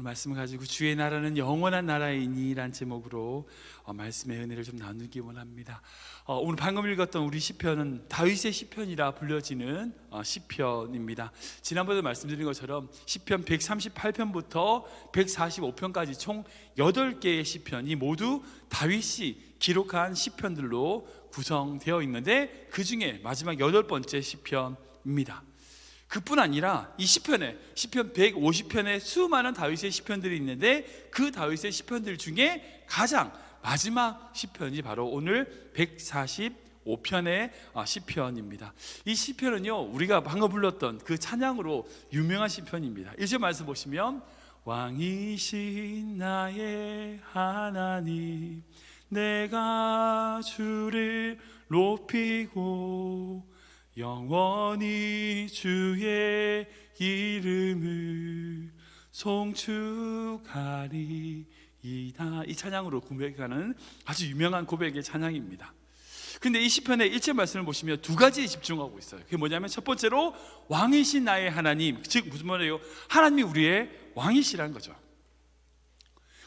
말씀을 가지고 주의 나라는 영원한 나라이니라는 제목으로 말씀의 은혜를 좀 나누기 원합니다. 오늘 방금 읽었던 우리 시편은 다윗의 시편이라 불려지는 시편입니다. 지난번에 말씀드린 것처럼 시편 138편부터 145편까지 총 8개의 시편이 모두 다윗이 기록한 시편들로 구성되어 있는데 그 중에 마지막 8번째 시편입니다. 그뿐 아니라 이 시편 150편에 수많은 다윗의 시편들이 있는데 그 다윗의 시편들 중에 가장 마지막 시편이 바로 오늘 145편의 시편입니다. 이 시편은요, 우리가 방금 불렀던 그 찬양으로 유명한 시편입니다. 1절 말씀 보시면 왕이신 나의 하나님 내가 주를 높이고 영원히 주의 이름을 송축하리이다. 이 찬양으로 고백하는 아주 유명한 고백의 찬양입니다. 근데 이 시편의 1절 말씀을 보시면 두 가지에 집중하고 있어요. 그게 뭐냐면 첫 번째로 왕이신 나의 하나님, 즉 무슨 말이에요? 하나님이 우리의 왕이시라는 거죠.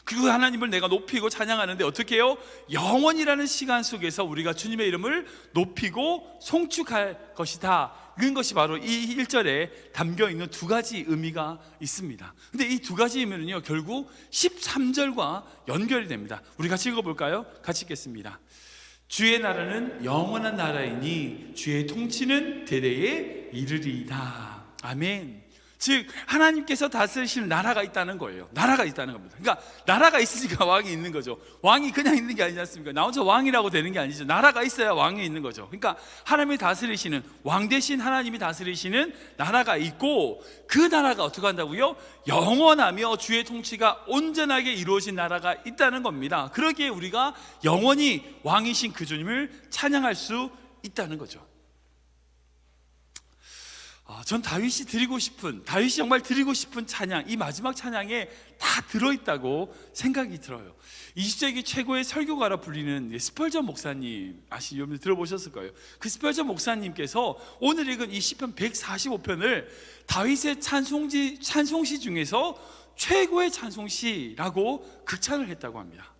그 하나님을 내가 높이고 찬양하는데 어떻게 해요? 영원이라는 시간 속에서 우리가 주님의 이름을 높이고 송축할 것이다. 그런 것이 바로 이 1절에 담겨있는 두 가지 의미가 있습니다. 근데 이 두 가지 의미는요, 결국 13절과 연결이 됩니다. 우리 같이 읽어볼까요? 같이 읽겠습니다. 주의 나라는 영원한 나라이니 주의 통치는 대대에 이르리이다. 아멘. 즉 하나님께서 다스리시는 나라가 있다는 거예요. 나라가 있다는 겁니다. 그러니까 나라가 있으니까 왕이 있는 거죠. 왕이 그냥 있는 게 아니지 않습니까? 나 혼자 왕이라고 되는 게 아니죠. 나라가 있어야 왕이 있는 거죠. 그러니까 하나님이 다스리시는, 왕 대신 하나님이 다스리시는 나라가 있고, 그 나라가 어떻게 한다고요? 영원하며 주의 통치가 온전하게 이루어진 나라가 있다는 겁니다. 그러기에 우리가 영원히 왕이신 그 주님을 찬양할 수 있다는 거죠. 전 다윗이 정말 드리고 싶은 찬양, 이 마지막 찬양에 다 들어있다고 생각이 들어요. 20세기 최고의 설교가라 불리는 스펄전 목사님, 여러분 들어보셨을 거예요. 그 스펄전 목사님께서 오늘 읽은 이 시편 145편을 다윗의 찬송시 중에서 최고의 찬송시라고 극찬을 했다고 합니다.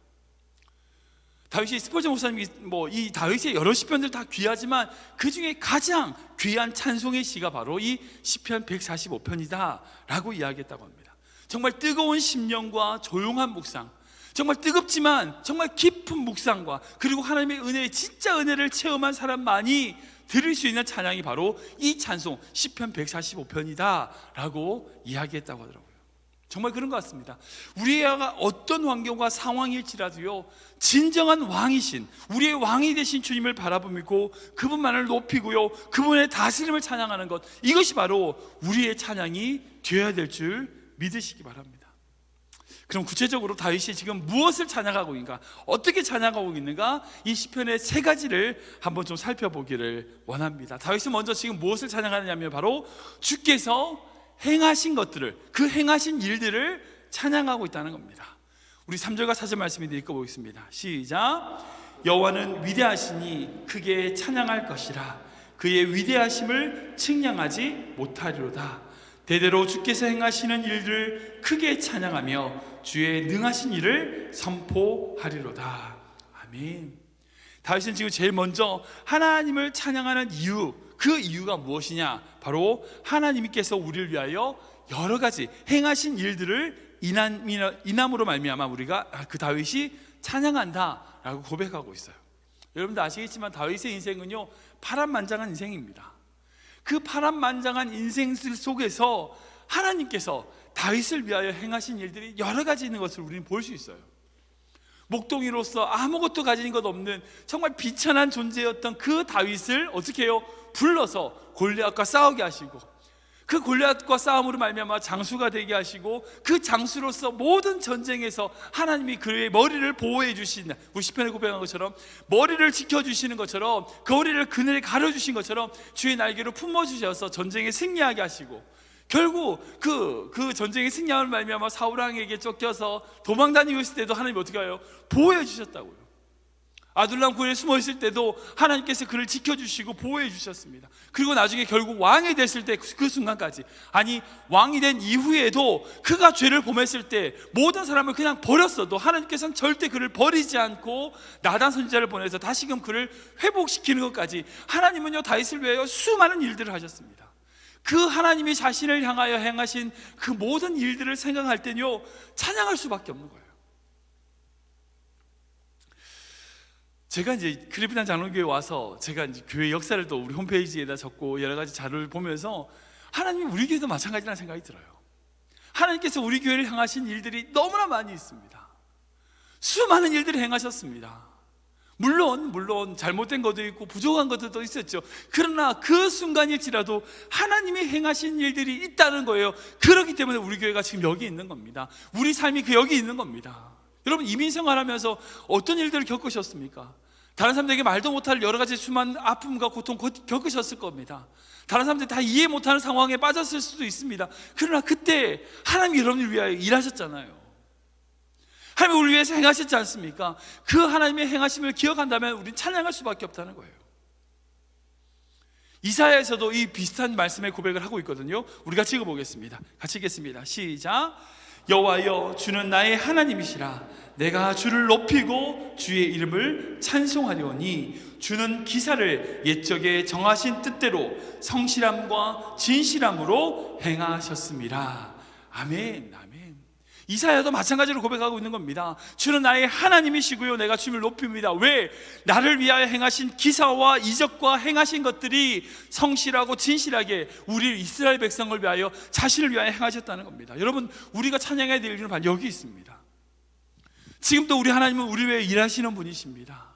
다윗이, 스펄전 목사님이 이 다윗의 여러 시편들 다 귀하지만 그 중에 가장 귀한 찬송의 시가 바로 이 시편 145편이다 라고 이야기했다고 합니다. 정말 뜨거운 심령과 조용한 묵상, 정말 뜨겁지만 정말 깊은 묵상과 그리고 하나님의 은혜의 진짜 은혜를 체험한 사람만이 들을 수 있는 찬양이 바로 이 찬송 시편 145편이다 라고 이야기했다고 하더라고요. 정말 그런 것 같습니다. 우리가 어떤 환경과 상황일지라도요, 진정한 왕이신, 우리의 왕이 되신 주님을 바라보고 그분만을 높이고요, 그분의 다스림을 찬양하는 것, 이것이 바로 우리의 찬양이 되어야 될 줄 믿으시기 바랍니다. 그럼 구체적으로 다윗이 지금 무엇을 찬양하고 있는가, 어떻게 찬양하고 있는가, 이 시편의 세 가지를 한번 좀 살펴보기를 원합니다. 다윗은 먼저 지금 무엇을 찬양하느냐면 바로 주께서 행하신 것들을, 그 행하신 일들을 찬양하고 있다는 겁니다. 우리 3절과 4절 말씀 읽어보겠습니다. 시작. 여호와는 위대하시니 크게 찬양할 것이라. 그의 위대하심을 측량하지 못하리로다. 대대로 주께서 행하시는 일들을 크게 찬양하며 주의 능하신 일을 선포하리로다. 아멘. 다윗은 지금 제일 먼저 하나님을 찬양하는 이유, 그 이유가 무엇이냐? 바로 하나님께서 우리를 위하여 여러 가지 행하신 일들을 인함으로 말미암아 우리가 그 다윗이 찬양한다 라고 고백하고 있어요. 여러분들 아시겠지만 다윗의 인생은요, 파란만장한 인생입니다. 그 파란만장한 인생 속에서 하나님께서 다윗을 위하여 행하신 일들이 여러 가지 있는 것을 우리는 볼 수 있어요. 목동이로서 아무것도 가진 것 없는 정말 비천한 존재였던 그 다윗을 어떻게 해요? 불러서 골리앗과 싸우게 하시고, 그 골리앗과 싸움으로 말미암아 장수가 되게 하시고, 그 장수로서 모든 전쟁에서 하나님이 그의 머리를 보호해 주신, 우리 시편에 고백한 것처럼 머리를 지켜주시는 것처럼, 그 머리를 그늘에 가려주신 것처럼 주의 날개로 품어주셔서 전쟁에 승리하게 하시고, 결국 그 전쟁에 승리함을 말미암아 사울왕에게 쫓겨서 도망다니고 있을 때도 하나님이 어떻게 해요? 보호해 주셨다고요. 아둘람 굴에 숨어 있을 때도 하나님께서 그를 지켜주시고 보호해 주셨습니다. 그리고 나중에 결국 왕이 됐을 때 그 순간까지, 아니 왕이 된 이후에도 그가 죄를 범했을 때 모든 사람을 그냥 버렸어도 하나님께서는 절대 그를 버리지 않고 나단 선지자를 보내서 다시금 그를 회복시키는 것까지 하나님은요 다윗을 위하여 수많은 일들을 하셨습니다. 그 하나님이 자신을 향하여 행하신 그 모든 일들을 생각할 때는요 찬양할 수밖에 없는 거예요. 제가 이제 크리프단 장로교회 와서 제가 이제 교회 역사를 또 우리 홈페이지에다 적고 여러 가지 자료를 보면서 하나님이 우리 교회도 마찬가지라는 생각이 들어요. 하나님께서 우리 교회를 향하신 일들이 너무나 많이 있습니다. 수많은 일들을 행하셨습니다. 물론 잘못된 것도 있고 부족한 것도 있었죠. 그러나 그 순간일지라도 하나님이 행하신 일들이 있다는 거예요. 그렇기 때문에 우리 교회가 지금 여기 있는 겁니다. 우리 삶이 여기 있는 겁니다. 여러분 이민 생활하면서 어떤 일들을 겪으셨습니까? 다른 사람들에게 말도 못할 여러 가지 수많은 아픔과 고통 겪으셨을 겁니다. 다른 사람들이 다 이해 못하는 상황에 빠졌을 수도 있습니다. 그러나 그때 하나님이 여러분을 위하여 일하셨잖아요. 하나님이 우리 위해서 행하셨지 않습니까? 그 하나님의 행하심을 기억한다면 우리는 찬양할 수밖에 없다는 거예요. 이사야에서도 이 비슷한 말씀의 고백을 하고 있거든요. 우리가 읽어보겠습니다. 같이 읽겠습니다. 시작. 여호와여 주는 나의 하나님이시라. 내가 주를 높이고 주의 이름을 찬송하려니 주는 기사를 옛적에 정하신 뜻대로 성실함과 진실함으로 행하셨습니다. 아멘. 아멘. 이사야도 마찬가지로 고백하고 있는 겁니다. 주는 나의 하나님이시고요 내가 주님을 높입니다. 왜? 나를 위하여 행하신 기사와 이적과 행하신 것들이 성실하고 진실하게 우리 이스라엘 백성을 위하여 자신을 위하여 행하셨다는 겁니다. 여러분 우리가 찬양해야 될 일은 바로 여기 있습니다. 지금도 우리 하나님은 우리 위해 일하시는 분이십니다.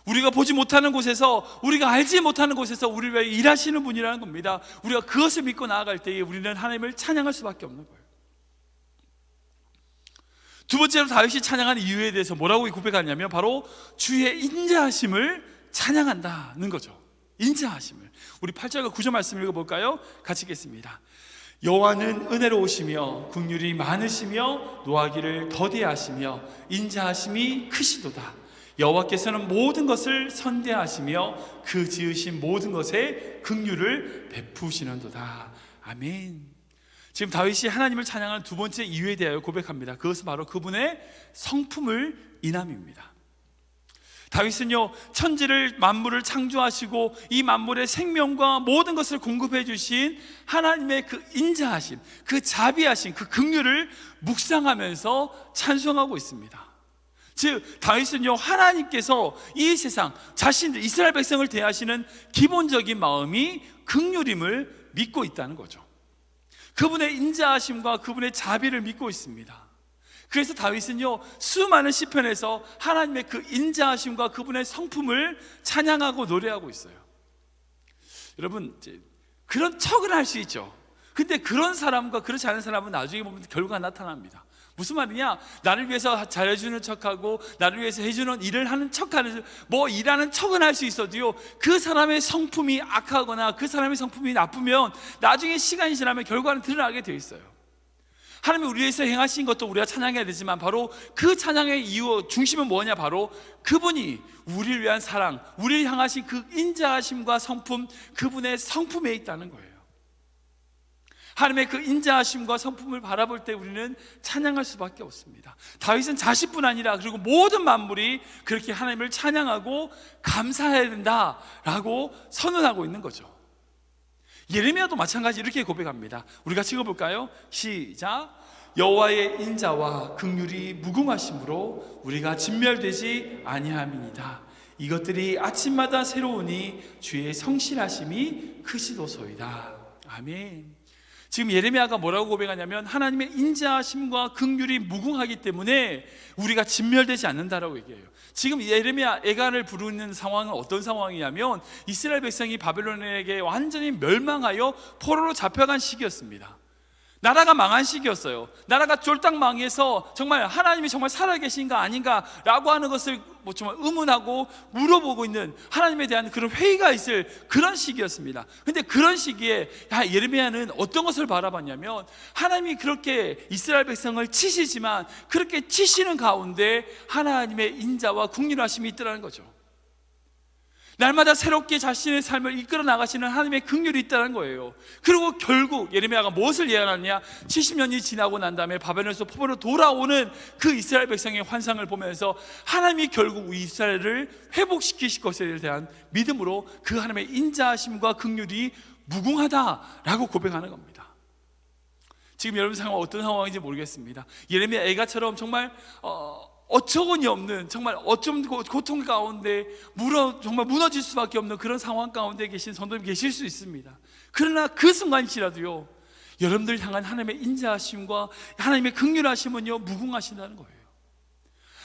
우리가 보지 못하는 곳에서, 우리가 알지 못하는 곳에서 우리를 위해 일하시는 분이라는 겁니다. 우리가 그것을 믿고 나아갈 때에 우리는 하나님을 찬양할 수밖에 없는 거예요. 두 번째로 다윗이 찬양하는 이유에 대해서 뭐라고 고백하냐면 바로 주의 인자하심을 찬양한다는 거죠. 인자하심을. 우리 8절과 9절 말씀 읽어볼까요? 같이 읽겠습니다. 여호와는 은혜로우시며 긍휼이 많으시며 노하기를 더디하시며 인자하심이 크시도다. 여호와께서는 모든 것을 선대하시며 그 지으신 모든 것에 긍휼을 베푸시는도다. 아멘. 지금 다윗이 하나님을 찬양하는 두 번째 이유에 대하여 고백합니다. 그것은 바로 그분의 성품을 인함입니다. 다윗은요 천지를 만물을 창조하시고 이 만물의 생명과 모든 것을 공급해 주신 하나님의 그 인자하심, 그 자비하심, 그 긍휼을 묵상하면서 찬송하고 있습니다. 즉 다윗은요 하나님께서 이 세상 자신들 이스라엘 백성을 대하시는 기본적인 마음이 긍휼임을 믿고 있다는 거죠. 그분의 인자하심과 그분의 자비를 믿고 있습니다. 그래서 다윗은요 수많은 시편에서 하나님의 그 인자하심과 그분의 성품을 찬양하고 노래하고 있어요. 여러분 그런 척은 할 수 있죠. 근데 그런 사람과 그렇지 않은 사람은 나중에 보면 결과가 나타납니다. 무슨 말이냐? 나를 위해서 잘해주는 척하고 나를 위해서 해주는 일을 하는 척하는 뭐 일하는 척은 할 수 있어도요 그 사람의 성품이 악하거나 그 사람의 성품이 나쁘면 나중에 시간이 지나면 결과는 드러나게 되어 있어요. 하나님이 우리 위해서 행하신 것도 우리가 찬양해야 되지만 바로 그 찬양의 이유 중심은 뭐냐? 바로 그분이 우리를 위한 사랑, 우리를 향하신 그 인자하심과 성품, 그분의 성품에 있다는 거예요. 하나님의 그 인자하심과 성품을 바라볼 때 우리는 찬양할 수밖에 없습니다. 다윗은 자신뿐 아니라 그리고 모든 만물이 그렇게 하나님을 찬양하고 감사해야 된다라고 선언하고 있는 거죠. 예레미야도 마찬가지 이렇게 고백합니다. 우리 같이 읽어볼까요? 시작. 여호와의 인자와 긍휼이 무궁하심으로 우리가 진멸되지 아니함이니이다. 이것들이 아침마다 새로우니 주의 성실하심이 크시도소이다. 아멘. 지금 예레미야가 뭐라고 고백하냐면 하나님의 인자하심과 긍휼이 무궁하기 때문에 우리가 진멸되지 않는다라고 얘기해요. 지금 예레미야 애간을 부르는 상황은 어떤 상황이냐면 이스라엘 백성이 바벨론에게 완전히 멸망하여 포로로 잡혀간 시기였습니다. 나라가 망한 시기였어요. 나라가 쫄딱 망해서 정말 하나님이 정말 살아계신가 아닌가라고 하는 것을 뭐 정말 의문하고 물어보고 있는 하나님에 대한 그런 회의가 있을 그런 시기였습니다. 근데 그런 시기에 예레미야는 어떤 것을 바라봤냐면 하나님이 그렇게 이스라엘 백성을 치시지만 그렇게 치시는 가운데 하나님의 인자와 긍휼하심이 있더라는 거죠. 날마다 새롭게 자신의 삶을 이끌어 나가시는 하나님의 긍휼이 있다는 거예요. 그리고 결국 예레미야가 무엇을 예언하느냐, 70년이 지나고 난 다음에 바벨론에서 포로로 돌아오는 그 이스라엘 백성의 환상을 보면서 하나님이 결국 이스라엘을 회복시키실 것에 대한 믿음으로 그 하나님의 인자하심과 긍휼이 무궁하다라고 고백하는 겁니다. 지금 여러분 상황 어떤 상황인지 모르겠습니다. 예레미야 애가처럼 정말 어처구니 없는, 정말 어쩜 고통 가운데 정말 무너질 수밖에 없는 그런 상황 가운데 계신 성도님 계실 수 있습니다. 그러나 그 순간이라도요, 여러분들 향한 하나님의 인자하심과 하나님의 긍휼하심은요 무궁하신다는 거예요.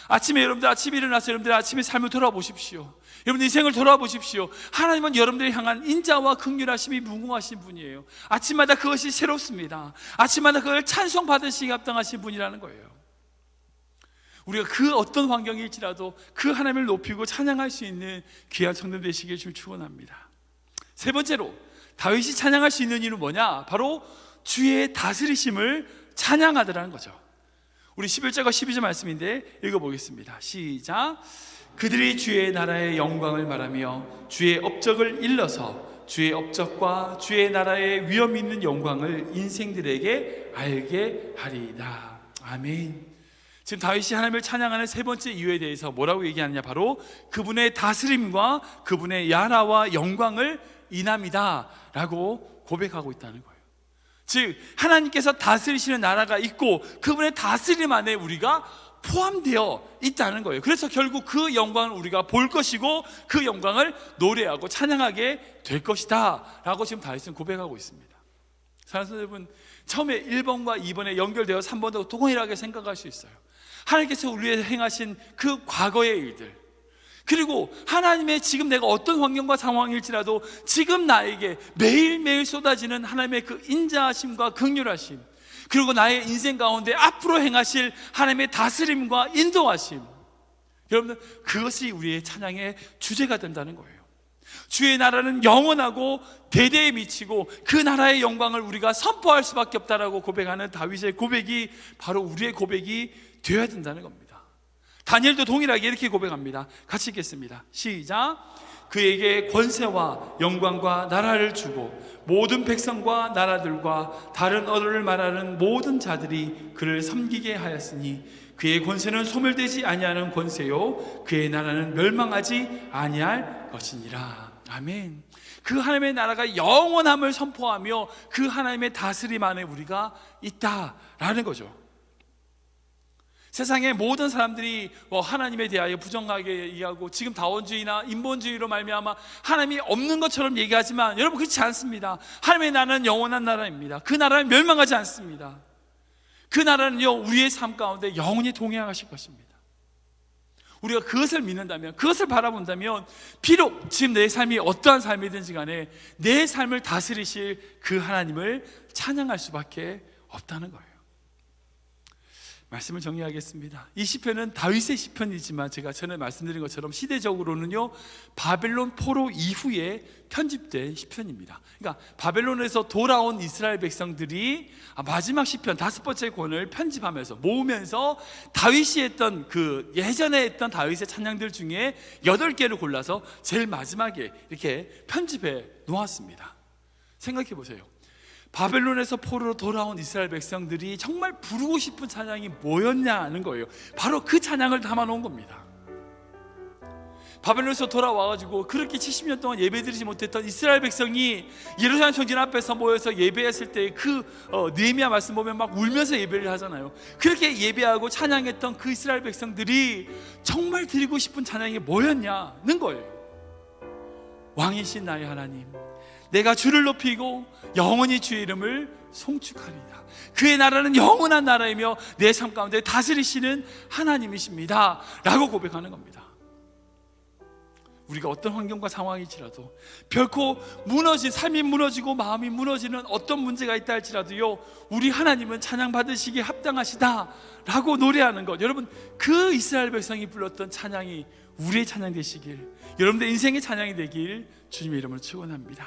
아침에 일어나서 여러분들 아침에 삶을 돌아보십시오. 여러분들 인생을 돌아보십시오. 하나님은 여러분들을 향한 인자와 긍휼하심이 무궁하신 분이에요. 아침마다 그것이 새롭습니다. 아침마다 그걸 찬송받으시기 합당하신 분이라는 거예요. 우리가 그 어떤 환경일지라도 그 하나님을 높이고 찬양할 수 있는 귀한 성도 되시길 좀 축원합니다. 세 번째로 다윗이 찬양할 수 있는 이유는 뭐냐? 바로 주의 다스리심을 찬양하더라는 거죠. 우리 11절과 12절 말씀인데 읽어보겠습니다. 시작. 그들이 주의 나라의 영광을 말하며 주의 업적을 일러서 주의 업적과 주의 나라의 위엄 있는 영광을 인생들에게 알게 하리이다. 아멘. 지금 다윗이 하나님을 찬양하는 세 번째 이유에 대해서 뭐라고 얘기하느냐, 바로 그분의 다스림과 그분의 야나와 영광을 인함이다 라고 고백하고 있다는 거예요. 즉 하나님께서 다스리시는 나라가 있고 그분의 다스림 안에 우리가 포함되어 있다는 거예요. 그래서 결국 그 영광을 우리가 볼 것이고 그 영광을 노래하고 찬양하게 될 것이다 라고 지금 다윗은 고백하고 있습니다. 사랑하는 여러분, 처음에 1번과 2번에 연결되어 3번도 동일하게 생각할 수 있어요. 하나님께서 우리에게 행하신 그 과거의 일들, 그리고 하나님의 지금 내가 어떤 환경과 상황일지라도 지금 나에게 매일매일 쏟아지는 하나님의 그 인자하심과 긍휼하심, 그리고 나의 인생 가운데 앞으로 행하실 하나님의 다스림과 인도하심, 여러분들 그것이 우리의 찬양의 주제가 된다는 거예요. 주의 나라는 영원하고 대대에 미치고 그 나라의 영광을 우리가 선포할 수밖에 없다라고 고백하는 다윗의 고백이 바로 우리의 고백이 되어야 된다는 겁니다. 다니엘도 동일하게 이렇게 고백합니다. 같이 읽겠습니다. 시작. 그에게 권세와 영광과 나라를 주고 모든 백성과 나라들과 다른 언어를 말하는 모든 자들이 그를 섬기게 하였으니 그의 권세는 소멸되지 아니하는 권세요 그의 나라는 멸망하지 아니할 것이니라. 아멘. 그 하나님의 나라가 영원함을 선포하며 그 하나님의 다스림 안에 우리가 있다라는 거죠. 세상의 모든 사람들이 하나님에 대하여 부정하게 얘기하고 지금 다원주의나 인본주의로 말미암아 하나님이 없는 것처럼 얘기하지만 여러분 그렇지 않습니다. 하나님의 나라는 영원한 나라입니다. 그 나라는 멸망하지 않습니다. 그 나라는요 우리의 삶 가운데 영원히 동행하실 것입니다. 우리가 그것을 믿는다면, 그것을 바라본다면 비록 지금 내 삶이 어떠한 삶이든지 간에 내 삶을 다스리실 그 하나님을 찬양할 수밖에 없다는 거예요. 말씀을 정리하겠습니다. 이 시편은 다윗의 시편이지만 제가 전에 말씀드린 것처럼 시대적으로는요 바벨론 포로 이후에 편집된 시편입니다. 그러니까 바벨론에서 돌아온 이스라엘 백성들이 마지막 시편 5번째 권을 편집하면서 모으면서 다윗이 했던 그 예전에 했던 다윗의 찬양들 중에 8개를 골라서 제일 마지막에 이렇게 편집해 놓았습니다. 생각해 보세요. 바벨론에서 포로로 돌아온 이스라엘 백성들이 정말 부르고 싶은 찬양이 뭐였냐는 거예요. 바로 그 찬양을 담아놓은 겁니다. 바벨론에서 돌아와가지고 그렇게 70년 동안 예배드리지 못했던 이스라엘 백성이 예루살렘 성전 앞에서 모여서 예배했을 때 그 느헤미야 말씀 보면 막 울면서 예배를 하잖아요. 그렇게 예배하고 찬양했던 그 이스라엘 백성들이 정말 드리고 싶은 찬양이 뭐였냐는 거예요. 왕이신 나의 하나님, 내가 주를 높이고 영원히 주의 이름을 송축하리이다. 그의 나라는 영원한 나라이며 내 삶 가운데 다스리시는 하나님이십니다 라고 고백하는 겁니다. 우리가 어떤 환경과 상황일지라도 결코 삶이 무너지고 마음이 무너지는 어떤 문제가 있다 할지라도요 우리 하나님은 찬양받으시기에 합당하시다 라고 노래하는 것, 여러분 그 이스라엘 백성이 불렀던 찬양이 우리의 찬양 되시길, 여러분들 인생의 찬양이 되길 주님의 이름으로 축원합니다.